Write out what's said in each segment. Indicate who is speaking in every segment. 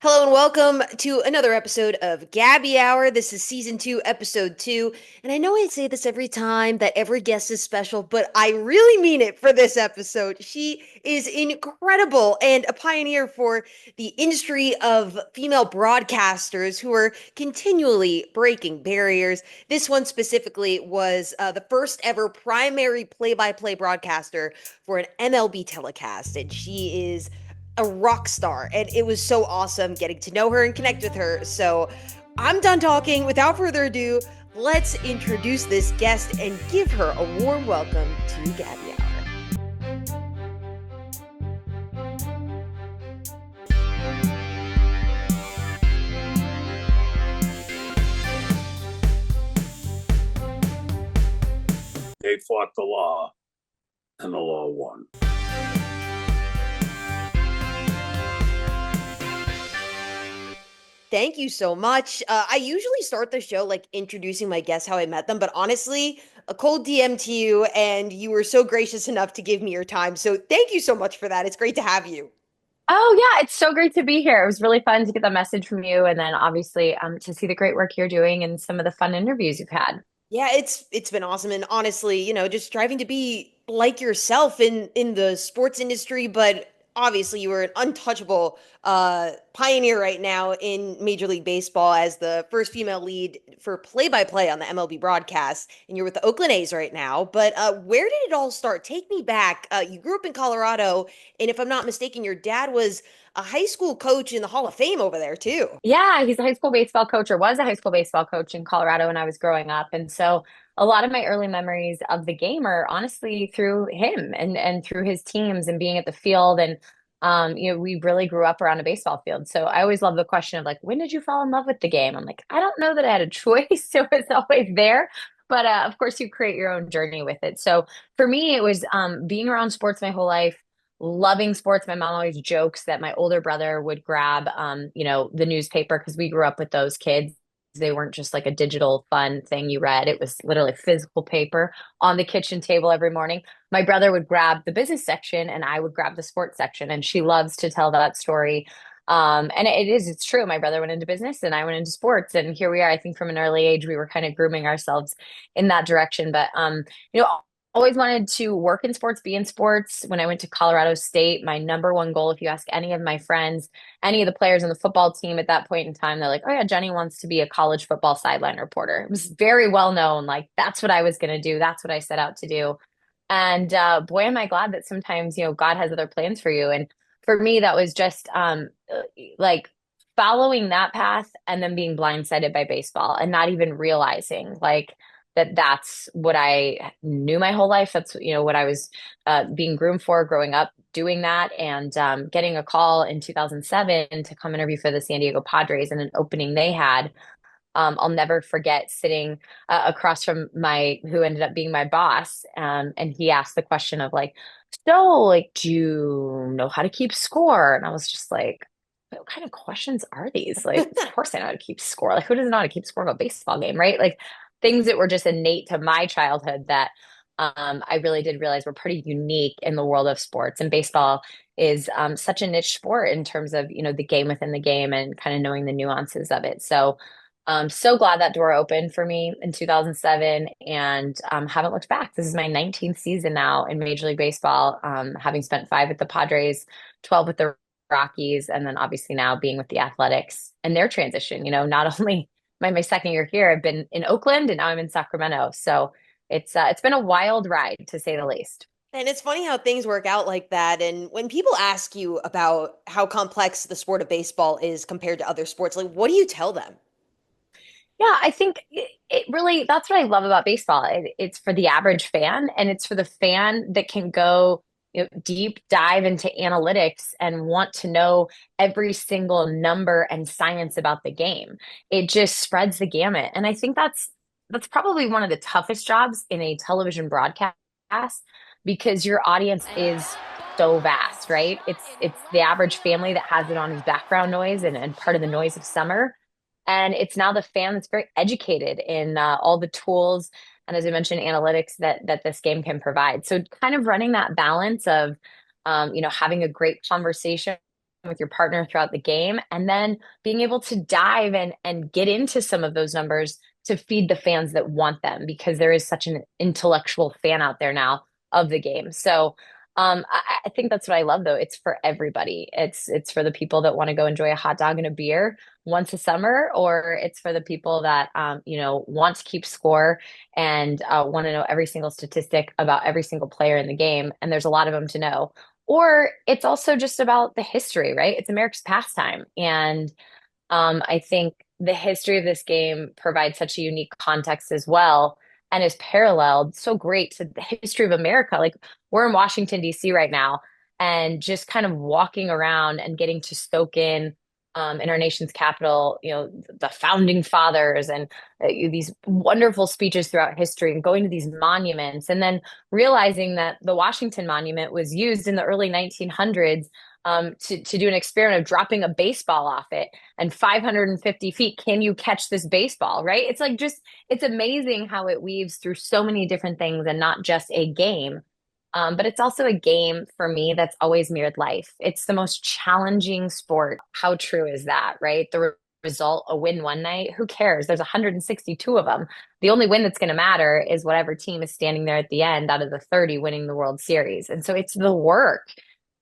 Speaker 1: Hello and welcome to another episode of Gabby Hour. This is season 2, episode 2. And I know I say this every time that every guest is special, but I really mean it for this episode. She is incredible and a pioneer for the industry of female broadcasters who are continually breaking barriers. This one specifically was the first ever primary play-by-play broadcaster for an MLB telecast, and she is a rock star, and it was so awesome getting to know her and connect with her. So I'm done talking. Without further ado, let's introduce this guest and give her a warm welcome to Gabby Hour.
Speaker 2: They fought the law, and the law won.
Speaker 1: Thank you so much. I usually start the show like introducing my guests, how I met them, but honestly, a cold DM to you, and you were so gracious enough to give me your time. So thank you so much for that. It's great to have you.
Speaker 3: Oh yeah, it's so great to be here. It was really fun to get the message from you, and then obviously to see the great work you're doing and some of the fun interviews you've had.
Speaker 1: Yeah, it's been awesome, and honestly, just striving to be like yourself in the sports industry, but obviously you were an untouchable pioneer right now in Major League Baseball as the first female lead for play-by-play on the MLB broadcast, and you're with the Oakland A's right now. But where did it all start? Take me back. You grew up in Colorado, and if I'm not mistaken, your dad was a high school coach in the Hall of Fame over there too.
Speaker 3: Yeah, he's a high school baseball coach or was a high school baseball coach in Colorado when I was growing up. And so a lot of my early memories of the game are honestly through him and through his teams and being at the field. And we really grew up around a baseball field. So I always love the question of like, when did you fall in love with the game? I'm like, I don't know that I had a choice. It was always there. But of course, you create your own journey with it. So for me, it was being around sports my whole life, loving sports. My mom always jokes that my older brother would grab, the newspaper because we grew up with those kids. They weren't just like a digital fun thing you read. It was literally physical paper on the kitchen table every morning. My brother would grab the business section and I would grab the sports section. And she loves to tell that story. And it's true. My brother went into business and I went into sports. And here we are. I think from an early age, we were kind of grooming ourselves in that direction. But, you know, always wanted to work in sports, be in sports. When I went to Colorado State, my number one goal, if you ask any of my friends, any of the players on the football team at that point in time, they're like, oh yeah, Jenny wants to be a college football sideline reporter. It was very well known. Like that's what I was going to do. That's what I set out to do. And boy, am I glad that sometimes, God has other plans for you. And for me, that was just like following that path and then being blindsided by baseball and not even realizing like that's what I knew my whole life. That's, what I was being groomed for growing up doing that. And getting a call in 2007 to come interview for the San Diego Padres and an opening they had. I'll never forget sitting across from who ended up being my boss. And he asked the question of like, so like, do you know how to keep score? And I was just like, what kind of questions are these? Like, of course I know how to keep score. Like, who doesn't know how to keep score of a baseball game, right? Like things that were just innate to my childhood that I really did realize were pretty unique in the world of sports. And baseball is such a niche sport in terms of, the game within the game and kind of knowing the nuances of it. So I'm so glad that door opened for me in 2007 and haven't looked back. This is my 19th season now in Major League Baseball, having spent 5 with the Padres, 12 with the Rockies, and then obviously now being with the Athletics and their transition. Not only my second year here, I've been in Oakland and now I'm in Sacramento. So it's been a wild ride to say the least.
Speaker 1: And it's funny how things work out like that. And when people ask you about how complex the sport of baseball is compared to other sports, like what do you tell them?
Speaker 3: Yeah, I think it really, that's what I love about baseball. It's for the average fan and it's for the fan that can go, deep dive into analytics and want to know every single number and science about the game. It just spreads the gamut. And I think that's probably one of the toughest jobs in a television broadcast because your audience is so vast, right? It's the average family that has it on as background noise and part of the noise of summer. And it's now the fan that's very educated in all the tools and, as I mentioned, analytics that this game can provide. So kind of running that balance of having a great conversation with your partner throughout the game, and then being able to dive and get into some of those numbers to feed the fans that want them, because there is such an intellectual fan out there now of the game. So I think that's what I love, though. It's for everybody. It's for the people that want to go enjoy a hot dog and a beer once a summer, or it's for the people that want to keep score and want to know every single statistic about every single player in the game. And there's a lot of them to know. Or it's also just about the history, right? It's America's pastime. And I think the history of this game provides such a unique context as well, and is paralleled so great to the history of America. Like, we're in Washington, D.C. right now, and just kind of walking around and getting to soak in our nation's capital, the founding fathers and these wonderful speeches throughout history, and going to these monuments, and then realizing that the Washington Monument was used in the early 1900s to do an experiment of dropping a baseball off it, and 550 feet, can you catch this baseball, right? It's like, just, it's amazing how it weaves through so many different things, and not just a game. But it's also a game for me that's always mirrored life. It's the most challenging sport. How true is that, right? Result, a win one night, who cares? There's 162 of them. The only win that's going to matter is whatever team is standing there at the end out of the 30 winning the World Series. And so it's the work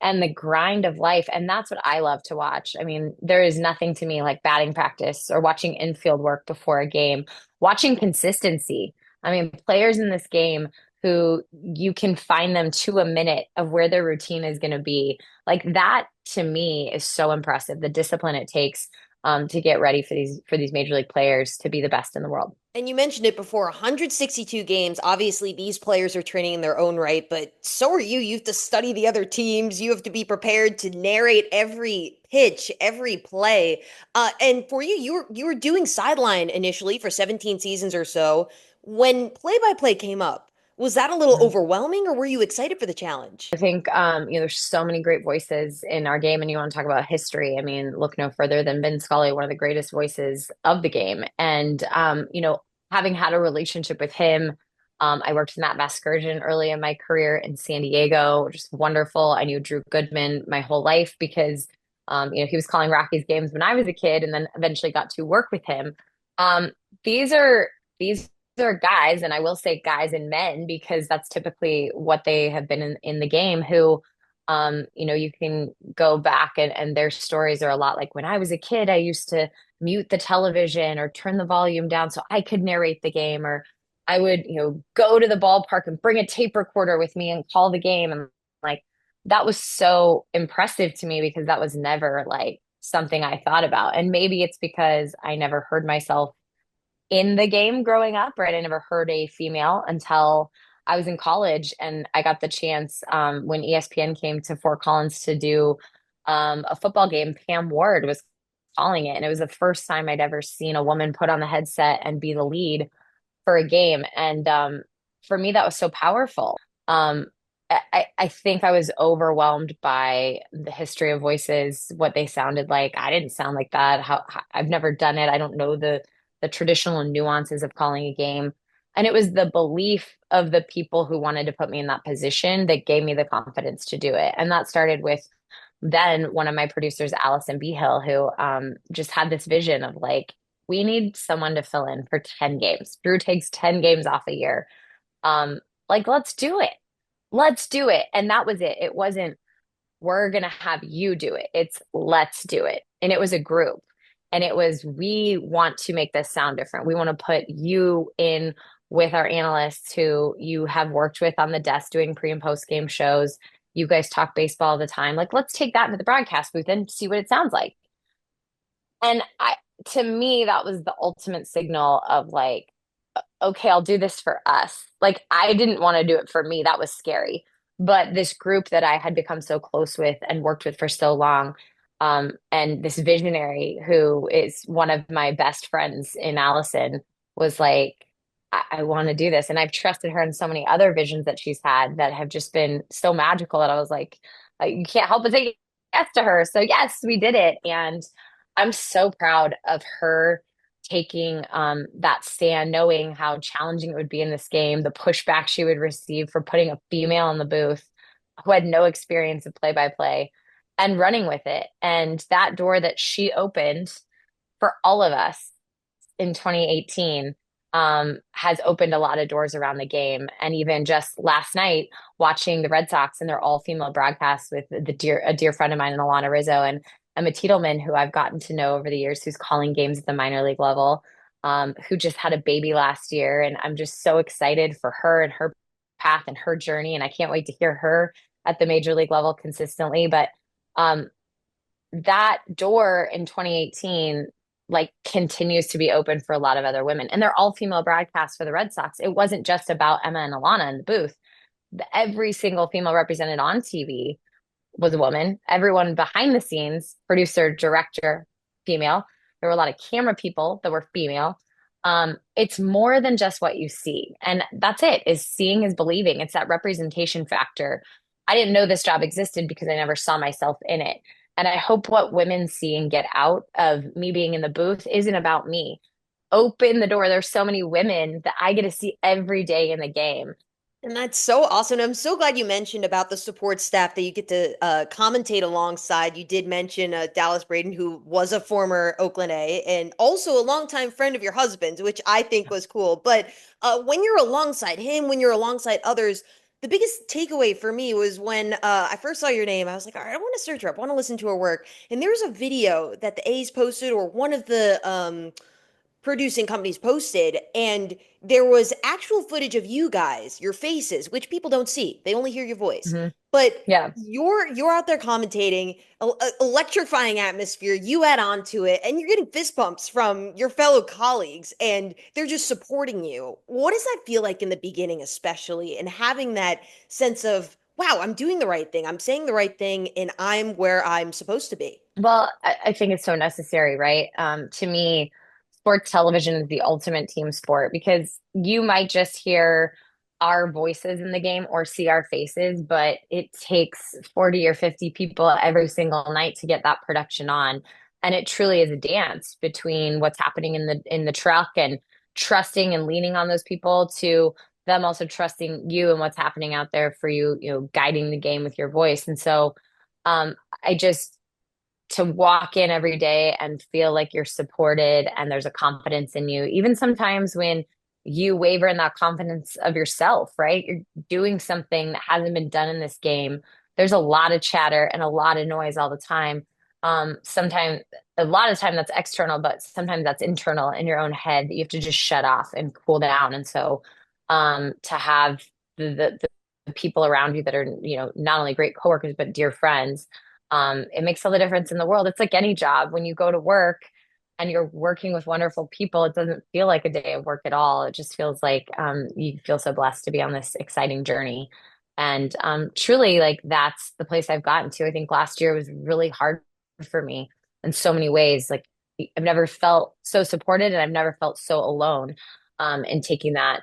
Speaker 3: and the grind of life. And that's what I love to watch. I mean, there is nothing to me like batting practice or watching infield work before a game, watching consistency. I mean, players in this game who you can find them to a minute of where their routine is going to be. Like, that to me is so impressive. The discipline it takes to get ready for these major league players to be the best in the world.
Speaker 1: And you mentioned it before, 162 games. Obviously, these players are training in their own right, but so are you. You have to study the other teams. You have to be prepared to narrate every pitch, every play. And for you, you were doing sideline initially for 17 seasons or so. When play-by-play came up, was that a little overwhelming, or were you excited for the challenge?
Speaker 3: I think there's so many great voices in our game, and you want to talk about history. I mean, look no further than Vin Scully, one of the greatest voices of the game. And having had a relationship with him, I worked in that Vasgersian early in my career in San Diego, just wonderful. I knew Drew Goodman my whole life because he was calling Rockies games when I was a kid, and then eventually got to work with him. Um, these are guys, and I will say guys and men because that's typically what they have been in the game, who you can go back and their stories are a lot like, when I was a kid, I used to mute the television or turn the volume down so I could narrate the game, or I would, go to the ballpark and bring a tape recorder with me and call the game. And like, that was so impressive to me because that was never like something I thought about. And maybe it's because I never heard myself in the game growing up, right? I never heard a female until I was in college, and I got the chance when ESPN came to Fort Collins to do a football game. Pam Ward was calling it, and it was the first time I'd ever seen a woman put on the headset and be the lead for a game. And for me, that was so powerful. I think I was overwhelmed by the history of voices, what they sounded like. I didn't sound like that. I've never done it. I don't know the traditional nuances of calling a game. And it was the belief of the people who wanted to put me in that position that gave me the confidence to do it. And that started with then one of my producers, Allison Behill, who just had this vision of like, we need someone to fill in for 10 games. Drew takes 10 games off a year. Like, let's do it. Let's do it. And that was it. It wasn't, we're going to have you do it. It's let's do it. And it was a group. And it was, we want to make this sound different. We want to put you in with our analysts who you have worked with on the desk doing pre and post game shows. You guys talk baseball all the time. Like, let's take that into the broadcast booth and see what it sounds like. And to me, that was the ultimate signal of like, okay, I'll do this for us. Like, I didn't want to do it for me. That was scary. But this group that I had become so close with and worked with for so long, and this visionary who is one of my best friends in Allison, was like, I want to do this. And I've trusted her in so many other visions that she's had that have just been so magical that I was like, you can't help but say yes to her. So yes, we did it. And I'm so proud of her taking that stand, knowing how challenging it would be in this game, the pushback she would receive for putting a female in the booth who had no experience of play by play. and running with it. And that door that she opened for all of us in 2018 has opened a lot of doors around the game. And even just last night, watching the Red Sox and their all-female broadcast with a dear friend of mine, Alana Rizzo, and Emma Tiedelman, who I've gotten to know over the years, who's calling games at the minor league level, who just had a baby last year. And I'm just so excited for her and her path and her journey. And I can't wait to hear her at the major league level consistently. But um, that door in 2018 like continues to be open for a lot of other women. And they're all female broadcasts for the Red Sox. It wasn't just about Emma and Alana in the booth. Every single female represented on TV was a woman. Everyone behind the scenes, producer, director, female. There were a lot of camera people that were female. It's more than just what you see. And that's it, is seeing is believing. It's that representation factor. I didn't know this job existed because I never saw myself in it. And I hope what women see and get out of me being in the booth isn't about me. Open the door. There's so many women that I get to see every day in the game.
Speaker 1: And that's so awesome. I'm so glad you mentioned about the support staff that you get to commentate alongside. You did mention Dallas Braden, who was a former Oakland A and also a longtime friend of your husband's, which I think was cool. But when you're alongside him, when you're alongside others, the biggest takeaway for me was when I first saw your name, I was like, all right, I want to search her up, I want to listen to her work. And there's a video that the A's posted, or one of the producing companies posted, and there was actual footage of you guys, your faces, which people don't see. They only hear your voice.
Speaker 3: Mm-hmm.
Speaker 1: But
Speaker 3: Yeah.
Speaker 1: you're out there commentating, electrifying atmosphere. You add on to it, and you're getting fist bumps from your fellow colleagues, and they're just supporting you. What does that feel like in the beginning, especially, and having that sense of, wow, I'm doing the right thing, I'm saying the right thing, and I'm where I'm supposed to be?
Speaker 3: Well, I think it's so necessary, right? To me, sports television is the ultimate team sport because you might just hear our voices in the game or see our faces, but it takes 40 or 50 people every single night to get that production on. And it truly is a dance between what's happening in the truck and trusting and leaning on those people to them also trusting you and what's happening out there for you, guiding the game with your voice. And so I just to walk in every day and feel like you're supported and there's a confidence in you, even sometimes when you waver in that confidence of yourself, right? You're doing something that hasn't been done in this game. There's a lot of chatter and a lot of noise all the time. Sometimes, a lot of time that's external, but sometimes that's internal in your own head that you have to just shut off and cool down. And so, to have the people around you that are, not only great coworkers, but dear friends, it makes all the difference in the world. It's like any job. When you go to work and you're working with wonderful people, it doesn't feel like a day of work at all. It just feels like you feel so blessed to be on this exciting journey. And truly, like that's the place I've gotten to. I think last year was really hard for me in so many ways. Like I've never felt so supported and I've never felt so alone in taking that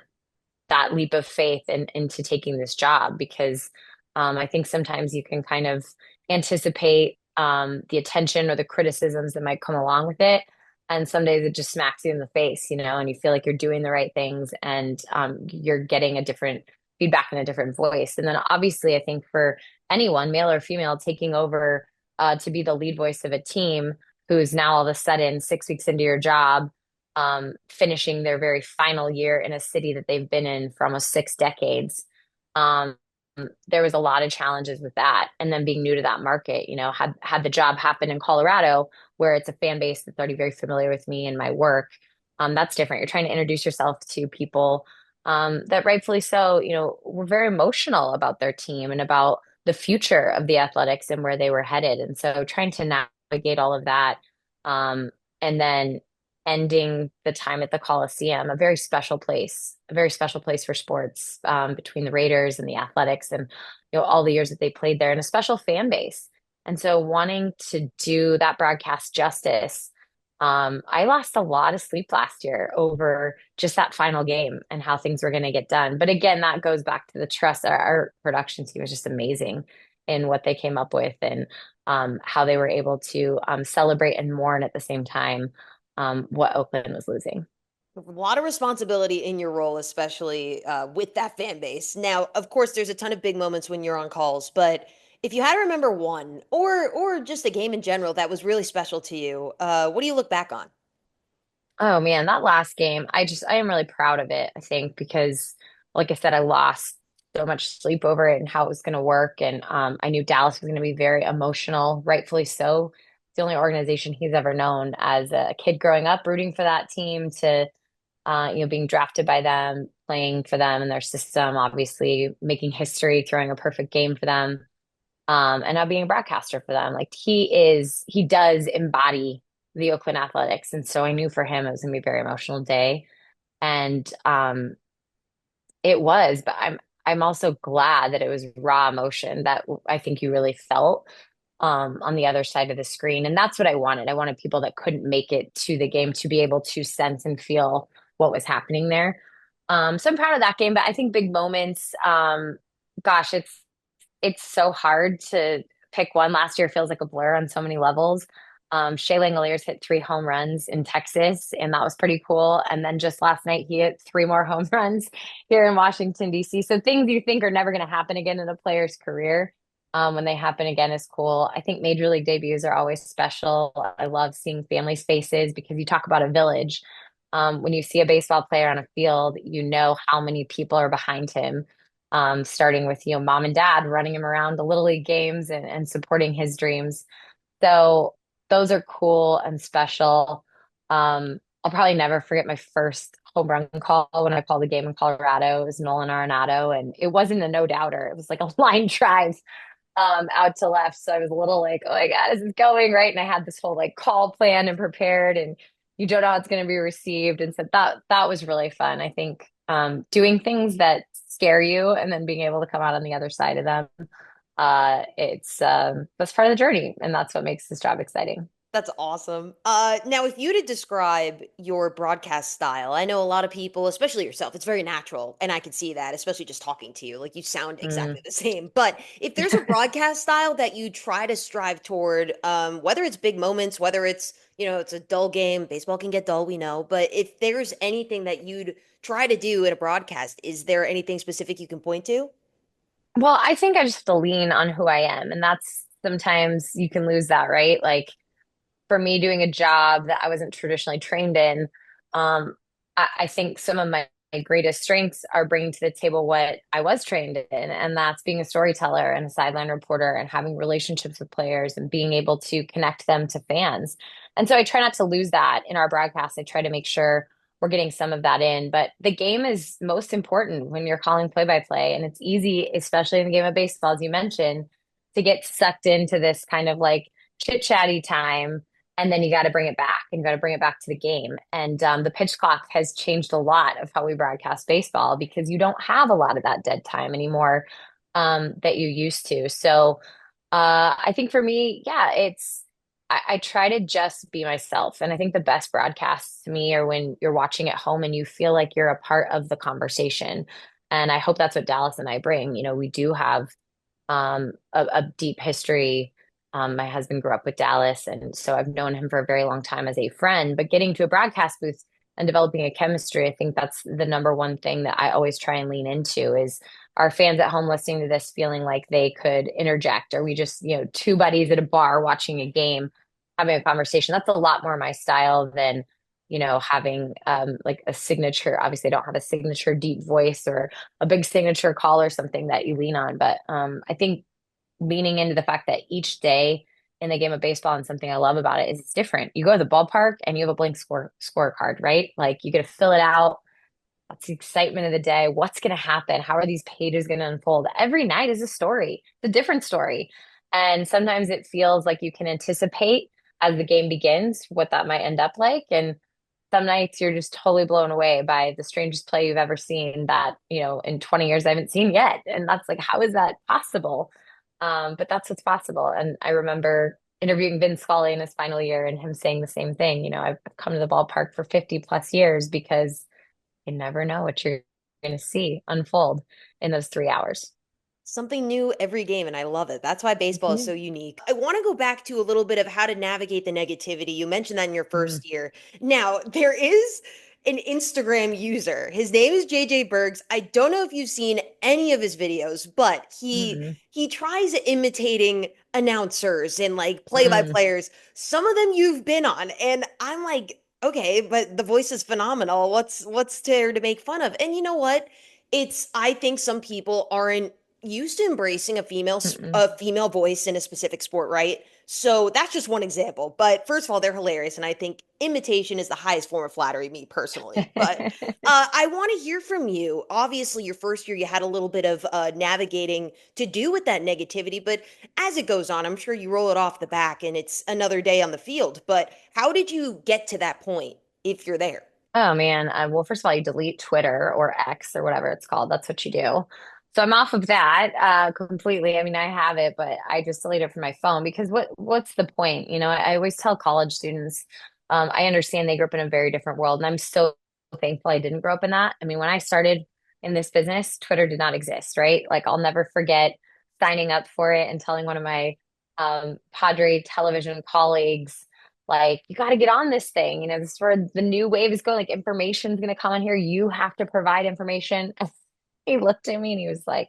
Speaker 3: leap of faith and into taking this job because I think sometimes you can kind of anticipate the attention or the criticisms that might come along with it. And some days it just smacks you in the face, and you feel like you're doing the right things and you're getting a different feedback and a different voice. And then obviously, I think for anyone, male or female, taking over to be the lead voice of a team who's now all of a sudden 6 weeks into your job, finishing their very final year in a city that they've been in for almost 6 decades. There was a lot of challenges with that. And then being new to that market, had the job happen in Colorado, where it's a fan base that's already very familiar with me and my work, that's different. You're trying to introduce yourself to people that rightfully so, were very emotional about their team and about the future of the Athletics and where they were headed. And so trying to navigate all of that, and then ending the time at the Coliseum, a very special place for sports, between the Raiders and the Athletics and all the years that they played there, and a special fan base. And so wanting to do that broadcast justice, I lost a lot of sleep last year over just that final game and how things were going to get done. But again, that goes back to the trust. Our production team was just amazing in what they came up with and how they were able to celebrate and mourn at the same time what Oakland was losing.
Speaker 1: A lot of responsibility in your role, especially with that fan base. Now, of course, there's a ton of big moments when you're on calls, but If you had to remember one, or just a game in general that was really special to you, what do you look back on?
Speaker 3: Oh man, that last game, I am really proud of it, I think, because like I said, I lost so much sleep over it and how it was going to work. And I knew Dallas was going to be very emotional, rightfully so. It's the only organization he's ever known as a kid growing up, rooting for that team to being drafted by them, playing for them and their system, obviously making history, throwing a perfect game for them, and now being a broadcaster for them. Like he does embody the Oakland Athletics. And so I knew for him it was gonna be a very emotional day. And it was, but I'm also glad that it was raw emotion that I think you really felt on the other side of the screen. And that's what I wanted. I wanted people that couldn't make it to the game to be able to sense and feel what was happening there. So I'm proud of that game, but I think big moments, gosh, it's so hard to pick one. Last year feels like a blur on so many levels. Shea Langoliers hit 3 home runs in Texas, and that was pretty cool. And then just last night, he hit 3 more home runs here in Washington, D.C. So things you think are never going to happen again in a player's career, when they happen again is cool. I think major league debuts are always special. I love seeing families' faces because you talk about a village. When you see a baseball player on a field, you know how many people are behind him, starting with, mom and dad running him around the little league games and supporting his dreams. So those are cool and special. I'll probably never forget my first home run call when I called the game in Colorado. It was Nolan Arenado, and it wasn't a no doubter. It was like a line drive out to left. So I was a little like, oh my God, is this going right? And I had this whole like call plan and prepared, and you don't know how it's going to be received. And so that was really fun. I think doing things that scare you and then being able to come out on the other side of them, it's that's part of the journey, and that's what makes this job exciting.
Speaker 1: That's awesome. Now, if you to describe your broadcast style, I know a lot of people, especially yourself, it's very natural, and I can see that, especially just talking to you. Like you sound
Speaker 3: Mm.
Speaker 1: exactly the same. But if there's a broadcast style that you try to strive toward, whether it's big moments, whether it's, it's a dull game, baseball can get dull, we know. But if there's anything that you'd try to do in a broadcast, is there anything specific you can point to?
Speaker 3: Well, I think I just have to lean on who I am, and that's sometimes you can lose that, right? Like for me doing a job that I wasn't traditionally trained in, I think some of my greatest strengths are bringing to the table what I was trained in, and that's being a storyteller and a sideline reporter and having relationships with players and being able to connect them to fans. And so I try not to lose that in our broadcast. I try to make sure we're getting some of that in, but the game is most important when you're calling play by play. And it's easy, especially in the game of baseball, as you mentioned, to get sucked into this kind of like chit chatty time, and then you got to bring it back and you got to bring it back to the game. And the pitch clock has changed a lot of how we broadcast baseball because you don't have a lot of that dead time anymore, that you used to. So I think for me, yeah, I try to just be myself. And I think the best broadcasts to me are when you're watching at home and you feel like you're a part of the conversation. And I hope that's what Dallas and I bring. We do have a deep history. My husband grew up with Dallas, and so I've known him for a very long time as a friend. But getting to a broadcast booth and developing a chemistry, I think that's the number one thing that I always try and lean into is our fans at home listening to this feeling like they could interject, or we just, two buddies at a bar watching a game, having a conversation. That's a lot more my style than, having like a signature. Obviously, I don't have a signature deep voice or a big signature call or something that you lean on. But I think leaning into the fact that each day in the game of baseball, and something I love about it is it's different. You go to the ballpark and you have a blank scorecard, right? Like you get to fill it out. That's the excitement of the day. What's going to happen? How are these pages going to unfold? Every night is a story. It's a different story. And sometimes it feels like you can anticipate as the game begins what that might end up like. And some nights you're just totally blown away by the strangest play you've ever seen that, in 20 years I haven't seen yet. And that's like, how is that possible? But that's what's possible. And I remember interviewing Vin Scully in his final year and him saying the same thing. I've come to the ballpark for 50 plus years because you never know what you're going to see unfold in those 3 hours.
Speaker 1: Something new every game, and I love it. That's why baseball is
Speaker 3: Mhm.
Speaker 1: so unique. I want to go back to a little bit of how to navigate the negativity. You mentioned that in your
Speaker 3: Mhm.
Speaker 1: first year. Now, there is an Instagram user. His name is JJ Bergs. I don't know if you've seen any of his videos, but
Speaker 3: Mm-mm.
Speaker 1: he tries imitating announcers and like
Speaker 3: Mm.
Speaker 1: play-by-players. Some of them you've been on, and I'm like, okay, but the voice is phenomenal. What's there to make fun of? And you know what? It's I think some people aren't used to embracing
Speaker 3: Mm-mm.
Speaker 1: a female voice in a specific sport, right? So that's just one example. But first of all, they're hilarious, and I think imitation is the highest form of flattery, me personally. But I want to hear from you. Obviously, your first year, you had a little bit of navigating to do with that negativity, but as it goes on, I'm sure you roll it off the back, and it's another day on the field. But how did you get to that point, if you're there?
Speaker 3: Oh man. Well, first of all, you delete Twitter or X or whatever it's called. That's what you do. So I'm off of that completely. I mean, I have it, but I just delete it from my phone because what's the point? I always tell college students, I understand they grew up in a very different world, and I'm so thankful I didn't grow up in that. I mean, when I started in this business, Twitter did not exist, right? Like I'll never forget signing up for it and telling one of my Padre television colleagues like, you got to get on this thing. This is where the new wave is going. Like, information's going to come on here. You have to provide information. He looked at me and he was like,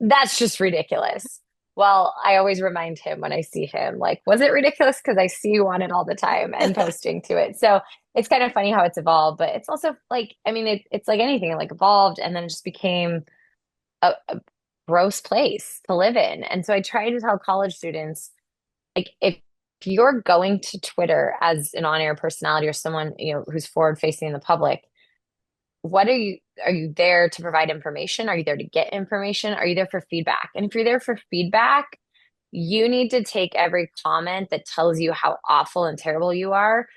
Speaker 3: that's just ridiculous. Well, I always remind him when I see him, like, was it ridiculous? Because I see you on it all the time and posting to it. So it's kind of funny how it's evolved, but it's also like, I mean, it's like anything, it like evolved and then it just became a gross place to live in. And so I try to tell college students, like if you're going to Twitter as an on-air personality or someone, who's forward facing in the public, what are you there to provide information? Are you there to get information? Are you there for feedback? And if you're there for feedback, you need to take every comment that tells you how awful and terrible you are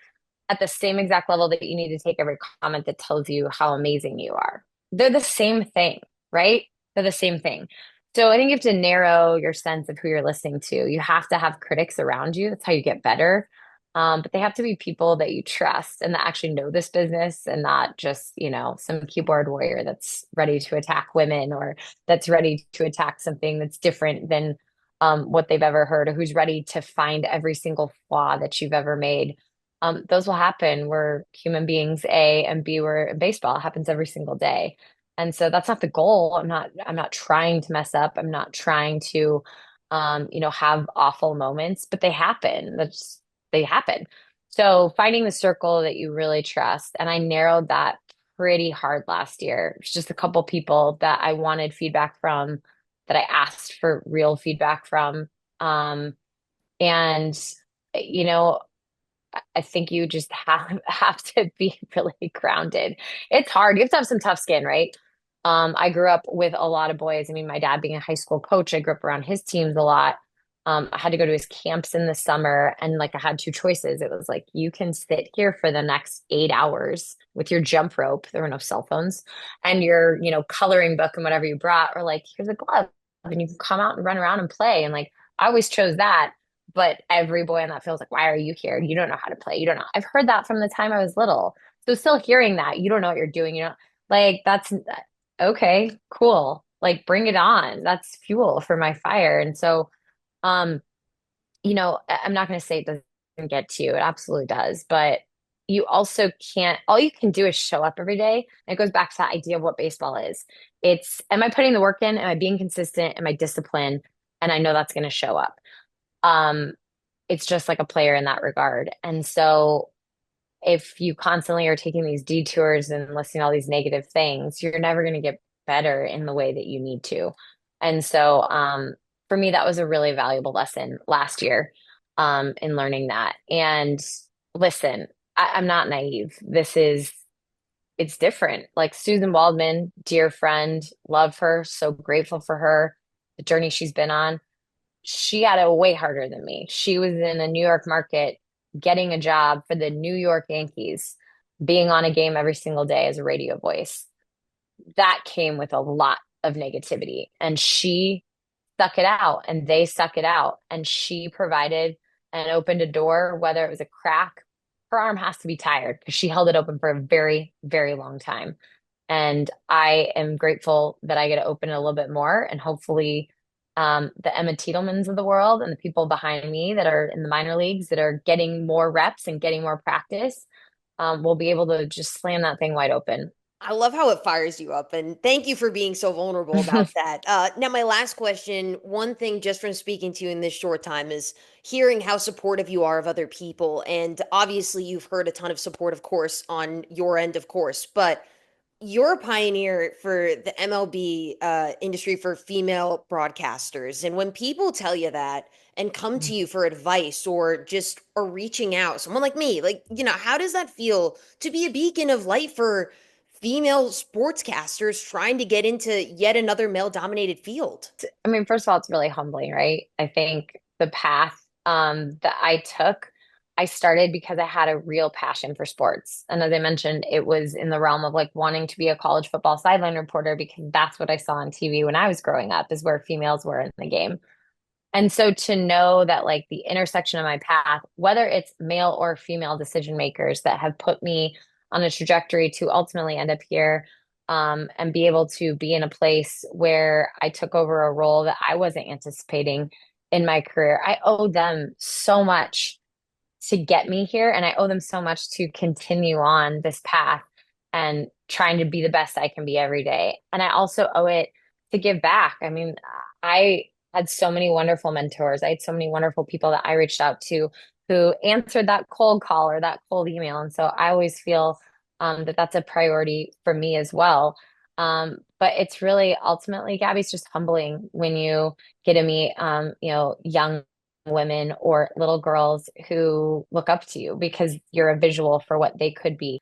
Speaker 3: at the same exact level that you need to take every comment that tells you how amazing you are. They're the same thing, right? They're the same thing. So I think you have to narrow your sense of who you're listening to. You have to have critics around you. That's how you get better. But they have to be people that you trust and that actually know this business and not just, some keyboard warrior that's ready to attack women or that's ready to attack something that's different than what they've ever heard or who's ready to find every single flaw that you've ever made. Those will happen. We're human beings, A, and B, we're in baseball. It happens every single day. And so that's not the goal. I'm not trying to mess up. I'm not trying to have awful moments, but they happen. They happen. So finding the circle that you really trust. And I narrowed that pretty hard last year. It's just a couple people that I wanted feedback from, that I asked for real feedback from. And you know, I think you just have to be really grounded. It's hard. You have to have some tough skin, right? I grew up with a lot of boys. I mean, my dad being a high school coach, I grew up around his teams a lot. I had to go to his camps in the summer, and like I had two choices. It was like you can sit here for the next 8 hours with your jump rope. There were no cell phones, and your coloring book and whatever you brought, or like here's a glove, and you can come out and run around and play. And like I always chose that. But every boy on that field is like, why are you here? You don't know how to play. You don't know. I've heard that from the time I was little. So still hearing that, you don't know what you're doing. Like that's okay, cool. Like bring it on. That's fuel for my fire. And so, um, I'm not going to say it doesn't get to you. It absolutely does. But you also can't, all you can do is show up every day. And it goes back to that idea of what baseball is. Am I putting the work in? Am I being consistent? Am I disciplined? And I know that's going to show up. Um, it's just like a player in that regard. And so if you constantly are taking these detours and listening to all these negative things, you're never going to get better in the way that you need to. And so for me, that was a really valuable lesson last year in learning that. And listen, I'm not naive. It's different. Like Susan Waldman, dear friend, love her, so grateful for her, the journey she's been on. She had it way harder than me. She was in the New York market getting a job for the New York Yankees, being on a game every single day as a radio voice. That came with a lot of negativity. And she stuck it out and they stuck it out. And she provided and opened a door, whether it was a crack. Her arm has to be tired because she held it open for a very, very long time. And I am grateful that I get to open it a little bit more and hopefully the Emma Tiedelmans of the world and the people behind me that are in the minor leagues that are getting more reps and getting more practice. we'll be able to just slam that thing wide open.
Speaker 1: I love how it fires you up, and thank you for being so vulnerable about that. Now, my last question, one thing just from speaking to you in this short time is hearing how supportive you are of other people. And obviously, you've heard a ton of support, of course, on your end, of course, but you're a pioneer for the MLB industry for female broadcasters. And when people tell you that and come to you for advice or just are reaching out, someone like me, like, how does that feel to be a beacon of light for female sportscasters trying to get into yet another male dominated field?
Speaker 3: I mean, first of all, it's really humbling, right? I think the path that I took, I started because I had a real passion for sports. And as I mentioned, it was in the realm of like wanting to be a college football sideline reporter because that's what I saw on TV when I was growing up, is where females were in the game. And so to know that like the intersection of my path, whether it's male or female decision makers that have put me on a trajectory to ultimately end up here, and be able to be in a place where I took over a role that I wasn't anticipating in my career, I owe them so much to get me here. And I owe them so much to continue on this path and trying to be the best I can be every day. And I also owe it to give back. I mean, I had so many wonderful mentors. I had so many wonderful people that I reached out to who answered that cold call or that cold email. And so I always feel that that's a priority for me as well. But it's really ultimately, Gabby, it's just humbling when you get to meet, young women or little girls who look up to you because you're a visual for what they could be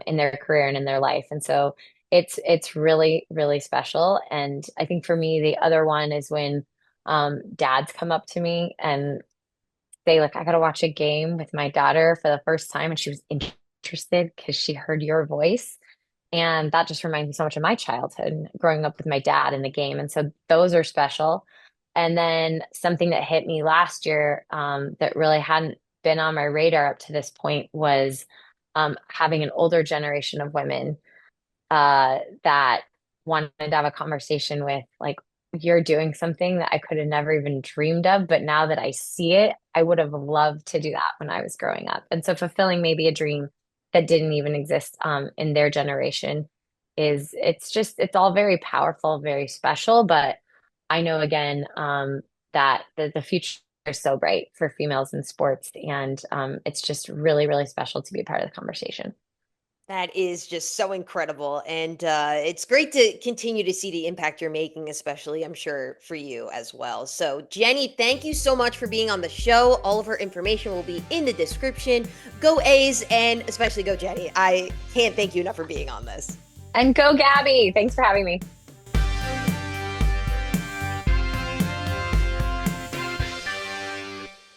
Speaker 3: in their career and in their life. And so it's really, really special. And I think for me, the other one is when dads come up to me and say, like, I got to watch a game with my daughter for the first time, and she was interested because she heard your voice. And that just reminds me so much of my childhood and growing up with my dad in the game. And so those are special. And then something that hit me last year, that really hadn't been on my radar up to this point was having an older generation of women that wanted to have a conversation with, like, you're doing something that I could have never even dreamed of, but now that I see it, I would have loved to do that when I was growing up. And so fulfilling maybe a dream that didn't even exist in their generation it's all very powerful, very special. But I know again that the future is so bright for females in sports, and it's just really, really special to be a part of the conversation.
Speaker 1: That is just so incredible. And it's great to continue to see the impact you're making, especially, I'm sure, for you as well. So, Jenny, thank you so much for being on the show. All of her information will be in the description. Go A's, and especially go Jenny. I can't thank you enough for being on this.
Speaker 3: And go Gabby. Thanks for having me.